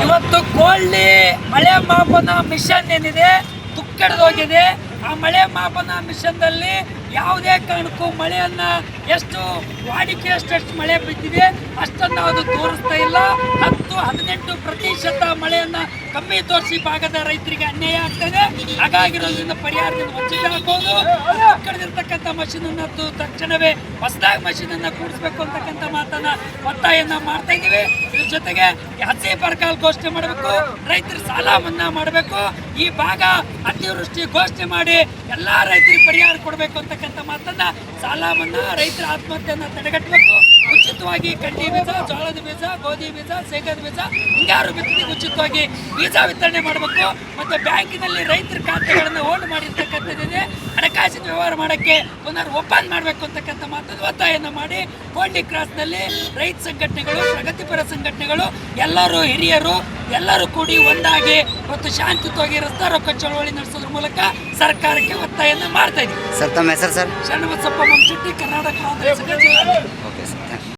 ಇವತ್ತು ಕೋಳ್ಳಿ ಮಳೆ ಮಾಪನ ಮಿಷನ್ ಏನಿದೆ ತುಕ್ಕೆಡ್ದೋಗಿದೆ. ಆ ಮಳೆ ಮಾಪನ ಮಿಷನ್ದಲ್ಲಿ ಯಾವುದೇ ಕಾರಣಕ್ಕೂ ಮಳೆಯನ್ನು ಎಷ್ಟು ವಾಡಿಕೆ ಎಷ್ಟು ಮಳೆ ಬಿದ್ದಿದೆ ಅಷ್ಟನ್ನು ಅದು ತೋರಿಸ್ತಾ ಇಲ್ಲ. 10-18% ಮಳೆಯನ್ನು ಕಮ್ಮಿ ತೋರಿಸಿ ಭಾಗದ ರೈತರಿಗೆ ಅನ್ಯಾಯ ಆಗ್ತದೆ. ಹಾಗಾಗಿರೋದ್ರಿಂದ ಪರಿಹಾರದಿಂದ ವಂಚಿತ ಆಗ್ಬೋದು. ಕಡಿದಿರ್ತಕ್ಕಂಥ ಮಷೀನನ್ನು ತಕ್ಷಣವೇ ಹೊಸದಾಗಿ ಮಷೀನನ್ನು ಕೂಡಿಸ್ಬೇಕು ಅಂತಕ್ಕಂಥ ಮಾತನ್ನ ಒತ್ತಾಯನ ಮಾಡ್ತಾ ಇದ್ದೀವಿ. ಇದ್ರ ಜೊತೆಗೆ ಹಸಿ ಬರಗಾಲ ಘೋಷಣೆ ಮಾಡಬೇಕು, ರೈತರ ಸಾಲ ಮನ್ನಾ ಮಾಡಬೇಕು, ಈ ಭಾಗ ಅತಿವೃಷ್ಟಿ ಘೋಷಣೆ ಮಾಡಿ ಎಲ್ಲ ರೈತರಿಗೆ ಪರಿಹಾರ ಕೊಡಬೇಕು ಅಂತಕ್ಕಂಥ ಮಾತನ್ನ, ಸಾಲ ಮನ್ನಾ, ರೈತರ ಆತ್ಮಹತ್ಯೆಯನ್ನು ತಡೆಗಟ್ಟಬೇಕು, ಉಚಿತವಾಗಿ ಕಡ್ಡಿ ಬೀಜ, ಜೋಳದ ಬೀಜ, ಗೋಧಿ ಬೀಜ, ಶೇಂಗಾದ ಬೀಜ, ಹಿಂಗಾರು ಬಿತ್ತನೆಗೆ ಉಚಿತವಾಗಿ ಬೀಜ ವಿತರಣೆ ಮಾಡಬೇಕು. ಮತ್ತು ಬ್ಯಾಂಕಿನಲ್ಲಿ ರೈತರ ಖಾತೆಗಳನ್ನು ಹೋಲ್ಡ್ ಮಾಡಿರ್ತಕ್ಕಂಥದ್ದಿದೆ, ಹಣಕಾಸಿನ ವ್ಯವಹಾರ ಮಾಡೋಕ್ಕೆ ಪುನರ್ ಓಪನ್ ಮಾಡಬೇಕು ಅಂತಕ್ಕಂಥ ಮಾತನ್ನು ಒತ್ತಾಯನ ಮಾಡಿ ಕೋಂಡಿ ಕ್ರಾಸ್ನಲ್ಲಿ ರೈತ ಸಂಘಟನೆಗಳು, ಪ್ರಗತಿಪರ ಸಂಘಟನೆಗಳು, ಎಲ್ಲರೂ ಹಿರಿಯರು ಎಲ್ಲರೂ ಕೂಡಿ ಒಂದಾಗಿ ಮತ್ತು ಶಾಂತಿಯುತವಾಗಿ ರಸ್ತಾ ರೋಕ ಚಳವಳಿ ನಡೆಸೋದ್ರ ಮೂಲಕ ಸರ್ಕಾರಕ್ಕೆ ಒತ್ತಾಯನ ಮಾಡ್ತಾ ಇದ್ದೀವಿ. ಸರ್, ತಮ್ಮ ಹೆಸರು ಸರ್? ಶರಣಬಸಪ್ಪ ಮಂಶೆಟ್ಟಿ, ಕರ್ನಾಟಕ ಕಾಂಗ್ರೆಸ್ ಜಿಲ್ಲಾ.